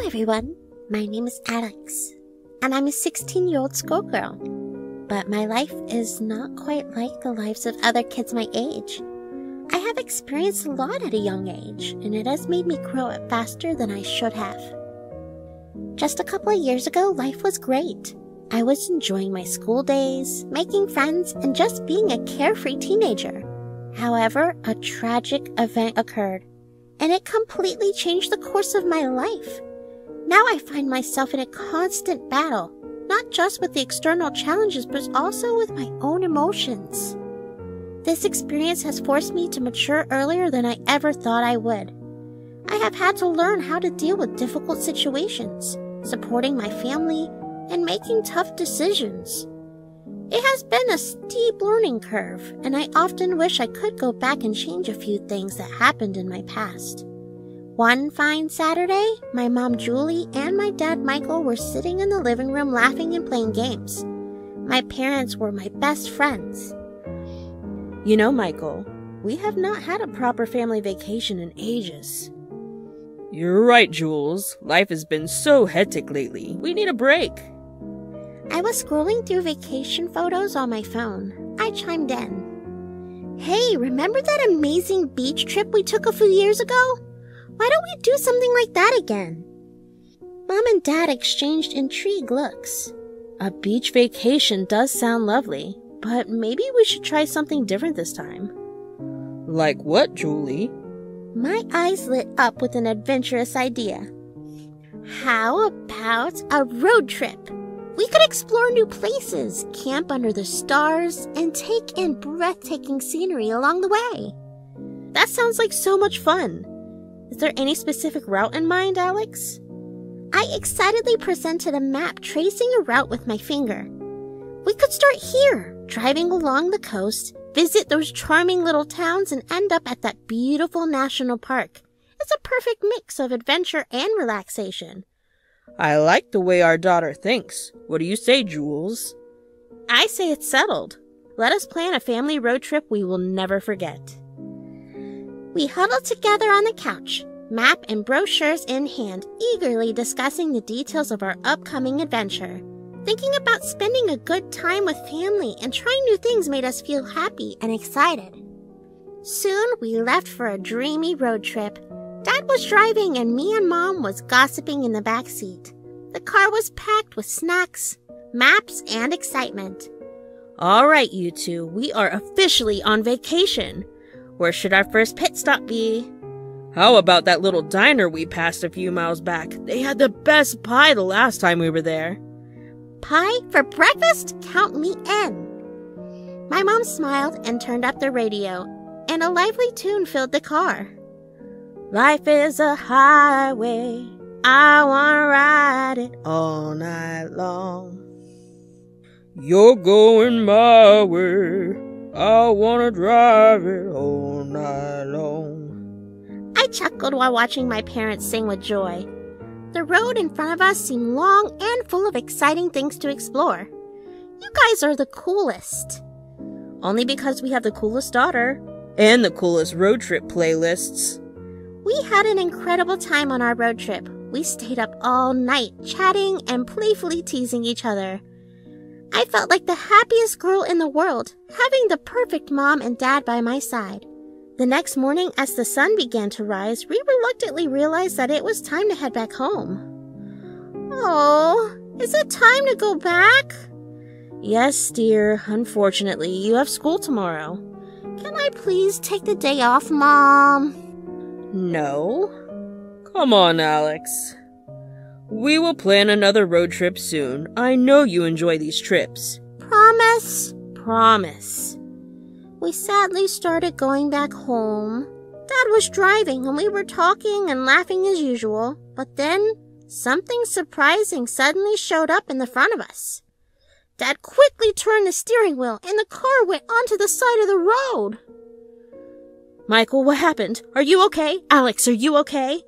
everyone, my name is Alex, and I'm a 16-year-old schoolgirl. But my life is not quite like the lives of other kids my age. I have experienced a lot at a young age, and it has made me grow up faster than I should have. Just a couple of years ago, life was great. I was enjoying my school days, making friends, and just being a carefree teenager. However, a tragic event occurred, and it completely changed the course of my life. Now I find myself in a constant battle, not just with the external challenges, but also with my own emotions. This experience has forced me to mature earlier than I ever thought I would. I have had to learn how to deal with difficult situations, supporting my family, and making tough decisions. It has been a steep learning curve, and I often wish I could go back and change a few things that happened in my past. One fine Saturday, my mom Julie and my dad Michael were sitting in the living room laughing and playing games. My parents were my best friends. You know, Michael, we have not had a proper family vacation in ages. You're right, Jules. Life has been so hectic lately. We need a break. I was scrolling through vacation photos on my phone. I chimed in. Hey, remember that amazing beach trip we took a few years ago? Why don't we do something like that again? Mom and Dad exchanged intrigued looks. A beach vacation does sound lovely, but maybe we should try something different this time. Like what, Julie? My eyes lit up with an adventurous idea. How about a road trip? We could explore new places, camp under the stars, and take in breathtaking scenery along the way. That sounds like so much fun. Is there any specific route in mind, Alex? I excitedly presented a map tracing a route with my finger. We could start here, driving along the coast, visit those charming little towns, and end up at that beautiful national park. It's a perfect mix of adventure and relaxation. I like the way our daughter thinks. What do you say, Jules? I say it's settled. Let us plan a family road trip we will never forget. We huddled together on the couch, map and brochures in hand, eagerly discussing the details of our upcoming adventure. Thinking about spending a good time with family and trying new things made us feel happy and excited. Soon, we left for a dreamy road trip. Dad was driving and me and Mom was gossiping in the back seat. The car was packed with snacks, maps, and excitement. All right, you two, we are officially on vacation. Where should our first pit stop be? How about that little diner we passed a few miles back? They had the best pie the last time we were there. Pie for breakfast? Count me in. My mom smiled and turned up the radio, and a lively tune filled the car. Life is a highway, I wanna ride it all night long. You're going my way, I wanna drive it all night long. I chuckled while watching my parents sing with joy. The road in front of us seemed long and full of exciting things to explore. You guys are the coolest. Only because we have the coolest daughter and the coolest road trip playlists. We had an incredible time on our road trip. We stayed up all night, chatting and playfully teasing each other. I felt like the happiest girl in the world, having the perfect mom and dad by my side. The next morning, as the sun began to rise, we reluctantly realized that it was time to head back home. Oh, is it time to go back? Yes, dear. Unfortunately, you have school tomorrow. Can I please take the day off, Mom? No. Come on, Alex. We will plan another road trip soon. I know you enjoy these trips. Promise? Promise. We sadly started going back home. Dad was driving and we were talking and laughing as usual, but then something surprising suddenly showed up in the front of us. Dad quickly turned the steering wheel and the car went onto the side of the road. Michael, what happened? Are you okay? Alex, are you okay?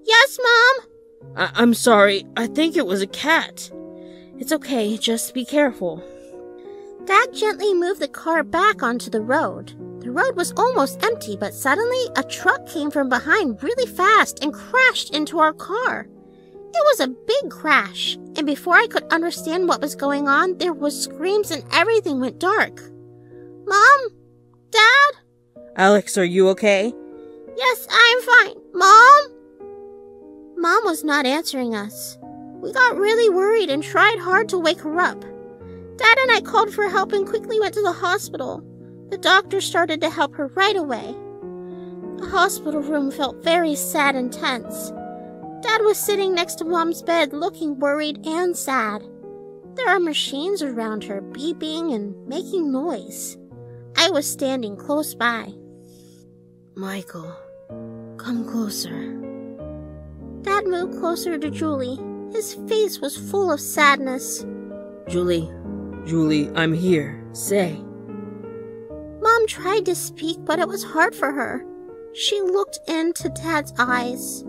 Yes, Mom. I'm sorry. I think it was a cat. It's okay. Just be careful. Dad gently moved the car back onto the road. The road was almost empty, but suddenly a truck came from behind really fast and crashed into our car. It was a big crash, and before I could understand what was going on, there was screams and everything went dark. Mom? Dad? Alex, are you okay? Yes, I'm fine. Mom? Mom was not answering us. We got really worried and tried hard to wake her up. Dad and I called for help and quickly went to the hospital. The doctor started to help her right away. The hospital room felt very sad and tense. Dad was sitting next to Mom's bed looking worried and sad. There are machines around her beeping and making noise. I was standing close by. Michael, come closer. Dad moved closer to Julie. His face was full of sadness. Julie, I'm here. Say. Mom tried to speak, but it was hard for her. She looked into Dad's eyes.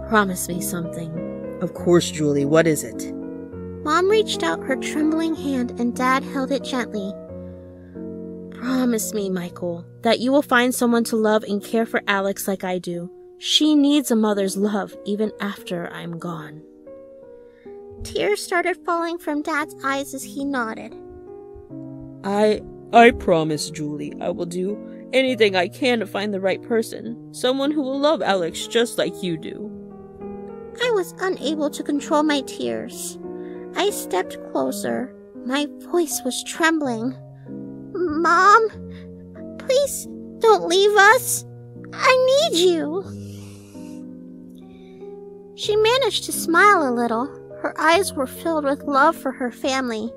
Promise me something. Of course, Julie, what is it? Mom reached out her trembling hand and Dad held it gently. Promise me, Michael, that you will find someone to love and care for Alex like I do. She needs a mother's love even after I'm gone. Tears started falling from Dad's eyes as he nodded. I promise, Julie, I will do anything I can to find the right person. Someone who will love Alex just like you do. I was unable to control my tears. I stepped closer. My voice was trembling. Mom, please don't leave us. I need you. She managed to smile a little. Her eyes were filled with love for her family.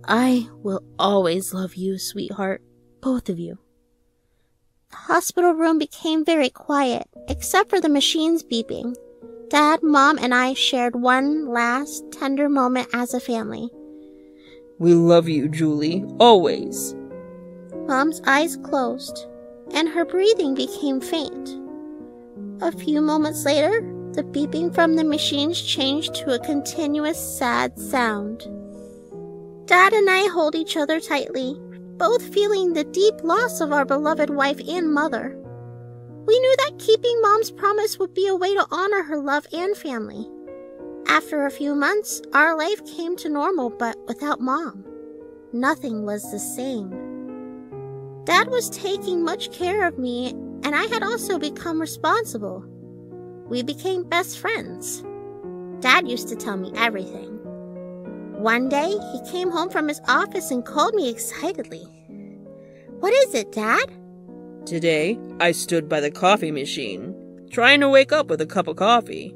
I will always love you, sweetheart. Both of you. The hospital room became very quiet, except for the machines beeping. Dad, Mom, and I shared one last tender moment as a family. We love you, Julie, always. Mom's eyes closed, and her breathing became faint. A few moments later, the beeping from the machines changed to a continuous sad sound. Dad and I hold each other tightly, both feeling the deep loss of our beloved wife and mother. We knew that keeping Mom's promise would be a way to honor her love and family. After a few months, our life came to normal, but without Mom. Nothing was the same. Dad was taking much care of me, and I had also become responsible. We became best friends. Dad used to tell me everything. One day, he came home from his office and called me excitedly. What is it, Dad? Today, I stood by the coffee machine, trying to wake up with a cup of coffee.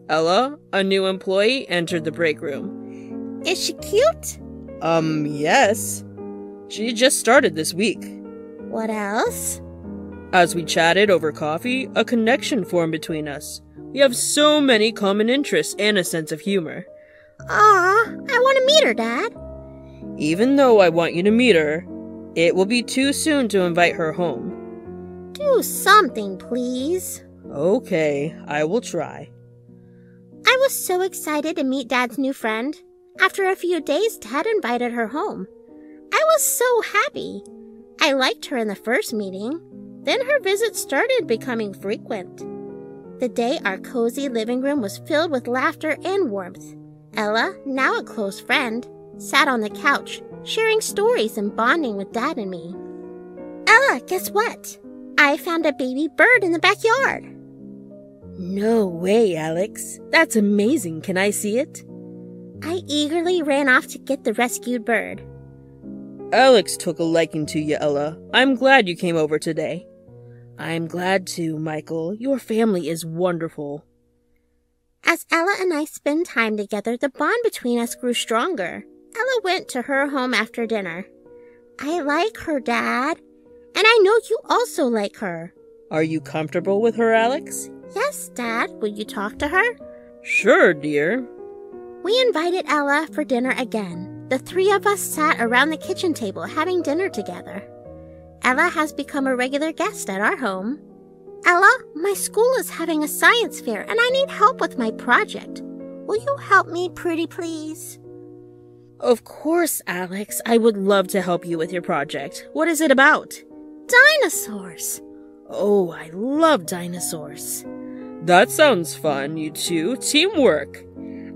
Ella, a new employee, entered the break room. Is she cute? Yes. She just started this week. What else? As we chatted over coffee, a connection formed between us. We have so many common interests and a sense of humor. Aw, I want to meet her, Dad. Even though I want you to meet her, it will be too soon to invite her home. Do something, please. Okay, I will try. I was so excited to meet Dad's new friend. After a few days, Dad invited her home. I was so happy. I liked her in the first meeting. Then her visits started becoming frequent. The day our cozy living room was filled with laughter and warmth. Ella, now a close friend, sat on the couch, sharing stories and bonding with Dad and me. Ella, guess what? I found a baby bird in the backyard. No way, Alex. That's amazing. Can I see it? I eagerly ran off to get the rescued bird. Alex took a liking to you, Ella. I'm glad you came over today. I'm glad too, Michael. Your family is wonderful. As Ella and I spent time together, the bond between us grew stronger. Ella went to her home after dinner. I like her, Dad. And I know you also like her. Are you comfortable with her, Alex? Yes, Dad. Will you talk to her? Sure, dear. We invited Ella for dinner again. The three of us sat around the kitchen table having dinner together. Ella has become a regular guest at our home. Ella, my school is having a science fair and I need help with my project. Will you help me, pretty please? Of course, Alex. I would love to help you with your project. What is it about? Dinosaurs. Oh, I love dinosaurs. That sounds fun, you two. Teamwork.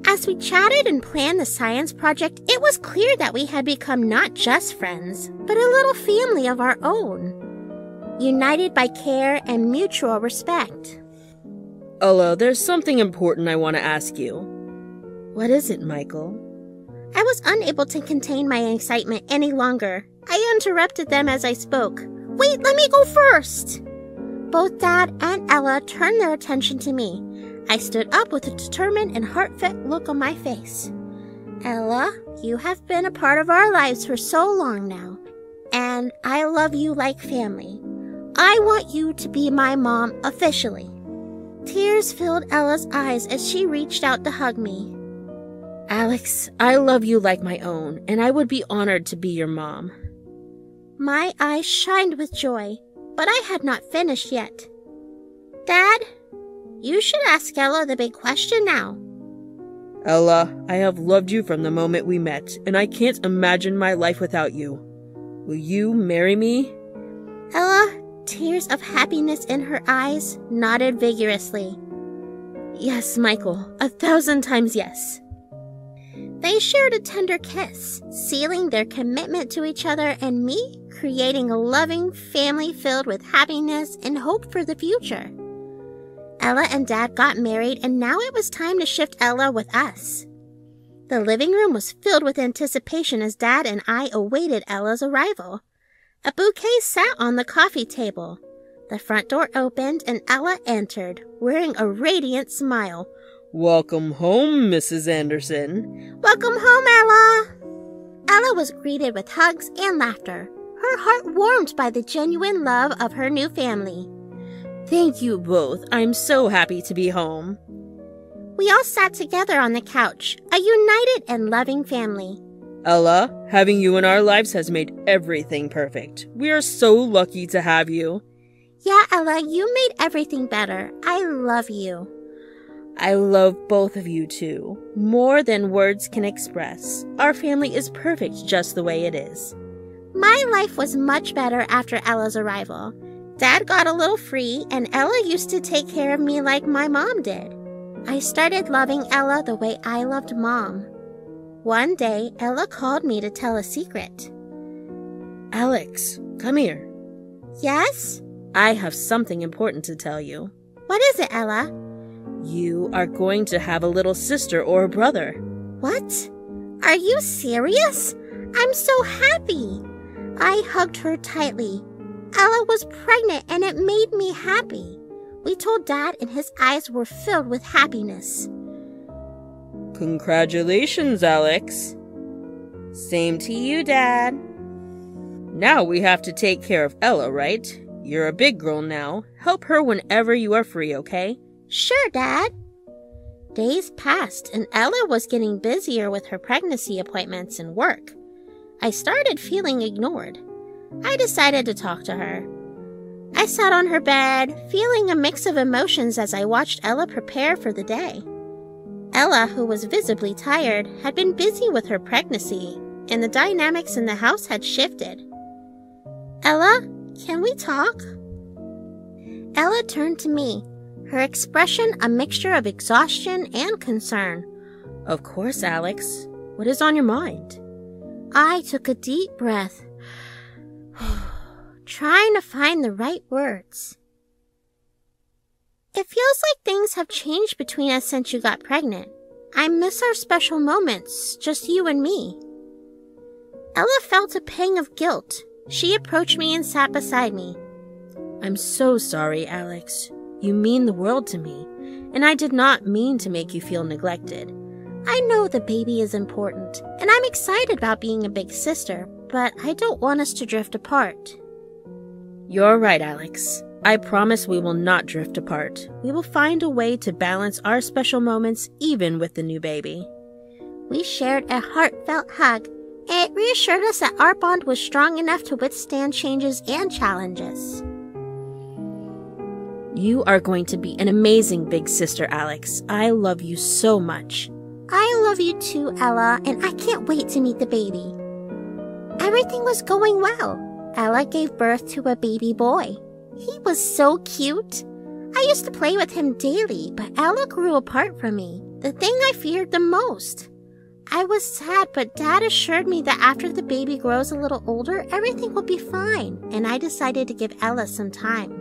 As we chatted and planned the science project, it was clear that we had become not just friends, but a little family of our own, united by care and mutual respect. Ella, there's something important I want to ask you. What is it, Michael? I was unable to contain my excitement any longer. I interrupted them as I spoke. Wait, let me go first! Both Dad and Ella turned their attention to me. I stood up with a determined and heartfelt look on my face. Ella, you have been a part of our lives for so long now, and I love you like family. I want you to be my mom officially. Tears filled Ella's eyes as she reached out to hug me. Alex, I love you like my own, and I would be honored to be your mom. My eyes shined with joy, but I had not finished yet. Dad, you should ask Ella the big question now. Ella, I have loved you from the moment we met, and I can't imagine my life without you. Will you marry me? Ella, tears of happiness in her eyes, nodded vigorously. Yes, Michael, 1,000 times yes. They shared a tender kiss, sealing their commitment to each other and me, creating a loving family filled with happiness and hope for the future. Ella and Dad got married, and now it was time to shift Ella with us. The living room was filled with anticipation as Dad and I awaited Ella's arrival. A bouquet sat on the coffee table. The front door opened, and Ella entered, wearing a radiant smile. Welcome home, Mrs. Anderson. Welcome home, Ella. Ella was greeted with hugs and laughter, her heart warmed by the genuine love of her new family. Thank you both. I'm so happy to be home. We all sat together on the couch, a united and loving family. Ella, having you in our lives has made everything perfect. We are so lucky to have you. Yeah, Ella, you made everything better. I love you. I love both of you too, more than words can express. Our family is perfect just the way it is. My life was much better after Ella's arrival. Dad got a little free, and Ella used to take care of me like my mom did. I started loving Ella the way I loved Mom. One day, Ella called me to tell a secret. Alex, come here. Yes? I have something important to tell you. What is it, Ella? You are going to have a little sister or a brother. What? Are you serious? I'm so happy. I hugged her tightly. Ella was pregnant, and it made me happy. We told Dad, and his eyes were filled with happiness. Congratulations, Alex. Same to you, Dad. Now we have to take care of Ella, right? You're a big girl now. Help her whenever you are free, okay? Sure, Dad. Days passed, and Ella was getting busier with her pregnancy appointments and work. I started feeling ignored. I decided to talk to her. I sat on her bed, feeling a mix of emotions as I watched Ella prepare for the day. Ella, who was visibly tired, had been busy with her pregnancy, and the dynamics in the house had shifted. Ella, can we talk? Ella turned to me, her expression a mixture of exhaustion and concern. Of course, Alex. What is on your mind? I took a deep breath, trying to find the right words. It feels like things have changed between us since you got pregnant. I miss our special moments, just you and me. Ella felt a pang of guilt. She approached me and sat beside me. I'm so sorry, Alex. You mean the world to me, and I did not mean to make you feel neglected. I know the baby is important, and I'm excited about being a big sister, but I don't want us to drift apart. You're right, Alex. I promise we will not drift apart. We will find a way to balance our special moments even with the new baby. We shared a heartfelt hug, and it reassured us that our bond was strong enough to withstand changes and challenges. You are going to be an amazing big sister, Alex. I love you so much. I love you too, Ella, and I can't wait to meet the baby. Everything was going well. Ella gave birth to a baby boy. He was so cute. I used to play with him daily, but Ella grew apart from me, the thing I feared the most. I was sad, but Dad assured me that after the baby grows a little older, everything will be fine, and I decided to give Ella some time.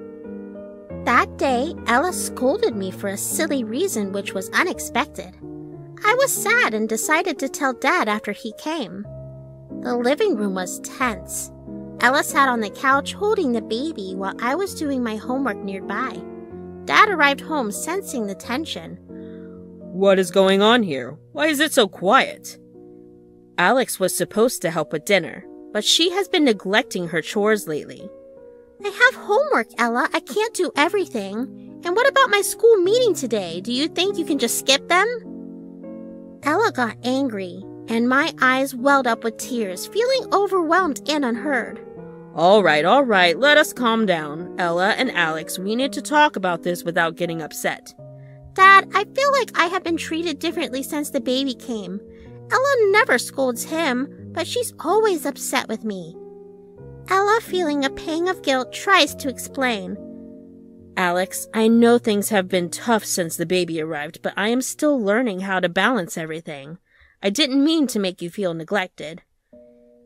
That day, Ella scolded me for a silly reason which was unexpected. I was sad and decided to tell Dad after he came. The living room was tense. Ella sat on the couch holding the baby while I was doing my homework nearby. Dad arrived home sensing the tension. What is going on here? Why is it so quiet? Alex was supposed to help with dinner, but she has been neglecting her chores lately. I have homework, Ella. I can't do everything. And what about my school meeting today? Do you think you can just skip them? Ella got angry, and my eyes welled up with tears, feeling overwhelmed and unheard. All right, let us calm down. Ella and Alex, we need to talk about this without getting upset. Dad, I feel like I have been treated differently since the baby came. Ella never scolds him, but she's always upset with me. Ella, feeling a pang of guilt, tries to explain. Alex, I know things have been tough since the baby arrived, but I am still learning how to balance everything. I didn't mean to make you feel neglected.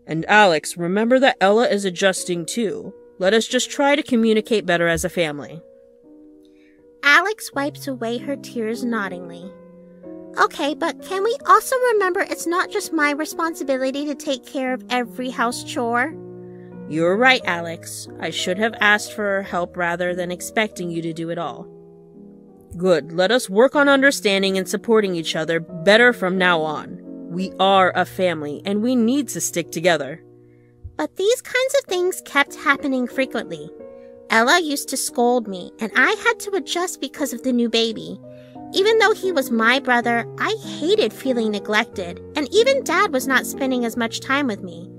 And Alex, remember that Ella is adjusting too. Let us just try to communicate better as a family. Alex wipes away her tears noddingly. Okay, but can we also remember it's not just my responsibility to take care of every house chore? You're right, Alex. I should have asked for help rather than expecting you to do it all. Good. Let us work on understanding and supporting each other better from now on. We are a family, and we need to stick together. But these kinds of things kept happening frequently. Ella used to scold me, and I had to adjust because of the new baby. Even though he was my brother, I hated feeling neglected, and even Dad was not spending as much time with me.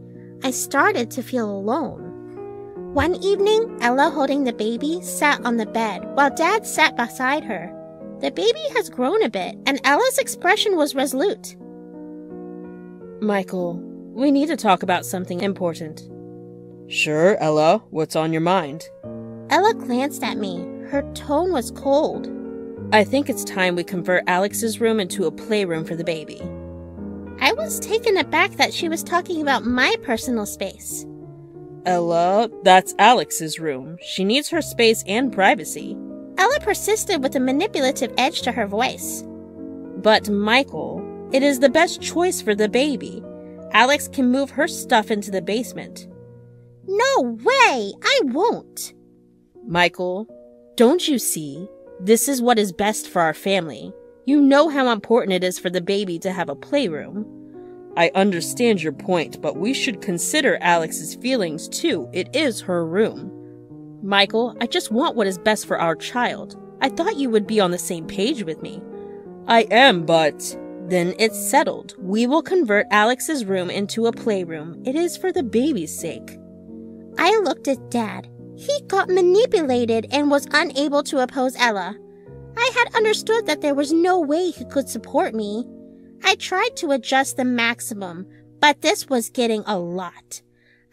I started to feel alone. One evening, Ella, holding the baby, sat on the bed, while Dad sat beside her. The baby has grown a bit, and Ella's expression was resolute. Michael, we need to talk about something important. Sure, Ella. What's on your mind? Ella glanced at me. Her tone was cold. I think it's time we convert Alex's room into a playroom for the baby. I was taken aback that she was talking about my personal space. Ella, that's Alex's room. She needs her space and privacy. Ella persisted with a manipulative edge to her voice. But Michael, it is the best choice for the baby. Alex can move her stuff into the basement. No way! I won't! Michael, don't you see? This is what is best for our family. You know how important it is for the baby to have a playroom. I understand your point, but we should consider Alex's feelings too. It is her room. Michael, I just want what is best for our child. I thought you would be on the same page with me. I am, but... Then it's settled. We will convert Alex's room into a playroom. It is for the baby's sake. I looked at Dad. He got manipulated and was unable to oppose Ella. I had understood that there was no way he could support me. I tried to adjust the maximum, but this was getting a lot.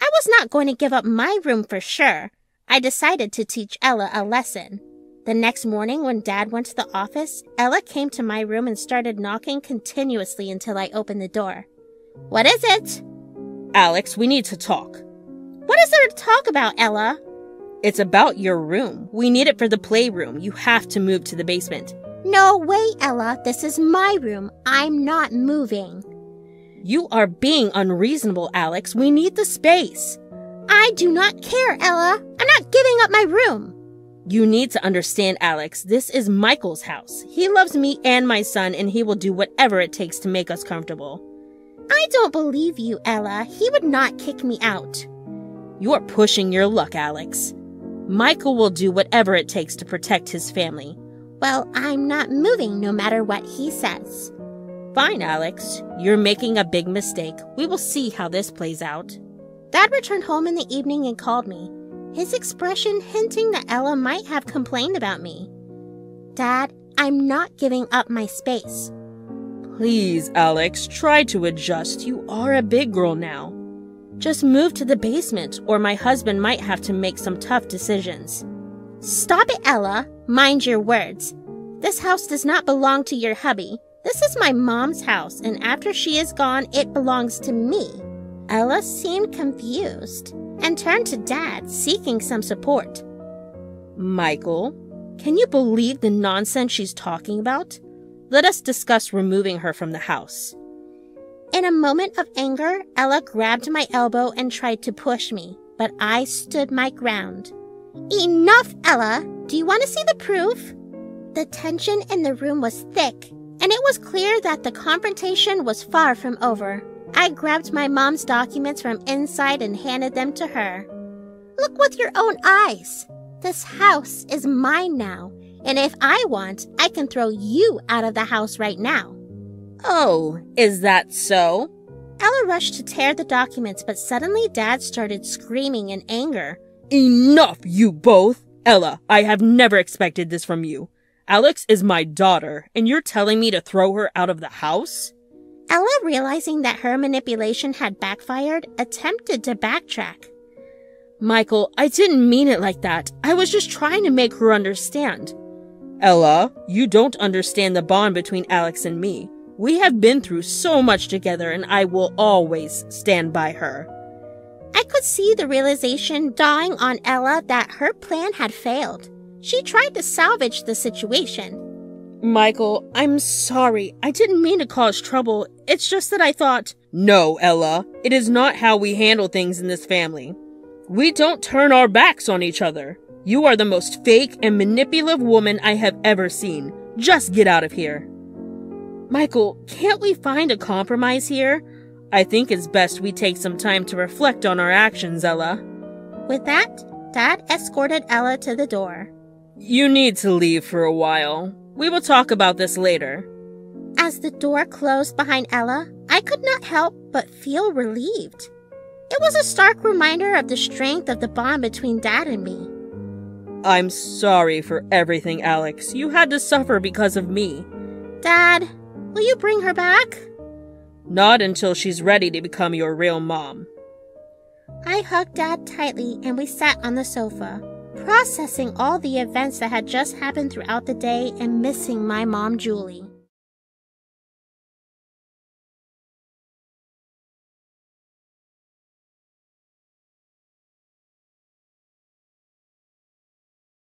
I was not going to give up my room for sure. I decided to teach Ella a lesson. The next morning, when Dad went to the office, Ella came to my room and started knocking continuously until I opened the door. What is it? Alex, we need to talk. What is there to talk about, Ella? It's about your room. We need it for the playroom. You have to move to the basement. No way, Ella. This is my room. I'm not moving. You are being unreasonable, Alex. We need the space. I do not care, Ella. I'm not giving up my room. You need to understand, Alex. This is Michael's house. He loves me and my son, and he will do whatever it takes to make us comfortable. I don't believe you, Ella. He would not kick me out. You're pushing your luck, Alex. Michael will do whatever it takes to protect his family. Well, I'm not moving no matter what he says. Fine, Alex. You're making a big mistake. We will see how this plays out. Dad returned home in the evening and called me, his expression hinting that Ella might have complained about me. Dad, I'm not giving up my space. Please, Alex, try to adjust. You are a big girl now. Just move to the basement, or my husband might have to make some tough decisions. Stop it, Ella. Mind your words. This house does not belong to your hubby. This is my mom's house, and after she is gone, it belongs to me. Ella seemed confused and turned to Dad, seeking some support. Michael, can you believe the nonsense she's talking about? Let us discuss removing her from the house. In a moment of anger, Ella grabbed my elbow and tried to push me, but I stood my ground. Enough, Ella! Do you want to see the proof? The tension in the room was thick, and it was clear that the confrontation was far from over. I grabbed my mom's documents from inside and handed them to her. Look with your own eyes. This house is mine now, and if I want, I can throw you out of the house right now. Oh, is that so? Ella rushed to tear the documents, but suddenly Dad started screaming in anger. Enough, you both! Ella, I have never expected this from you. Alex is my daughter, and you're telling me to throw her out of the house? Ella, realizing that her manipulation had backfired, attempted to backtrack. Michael, I didn't mean it like that. I was just trying to make her understand. Ella, you don't understand the bond between Alex and me. We have been through so much together, and I will always stand by her. I could see the realization dawning on Ella that her plan had failed. She tried to salvage the situation. Michael, I'm sorry. I didn't mean to cause trouble. It's just that I thought... No, Ella. It is not how we handle things in this family. We don't turn our backs on each other. You are the most fake and manipulative woman I have ever seen. Just get out of here. Michael, can't we find a compromise here? I think it's best we take some time to reflect on our actions, Ella. With that, Dad escorted Ella to the door. You need to leave for a while. We will talk about this later. As the door closed behind Ella, I could not help but feel relieved. It was a stark reminder of the strength of the bond between Dad and me. I'm sorry for everything, Alex. You had to suffer because of me. Dad, will you bring her back? Not until she's ready to become your real mom. I hugged Dad tightly and we sat on the sofa, processing all the events that had just happened throughout the day and missing my mom, Julie.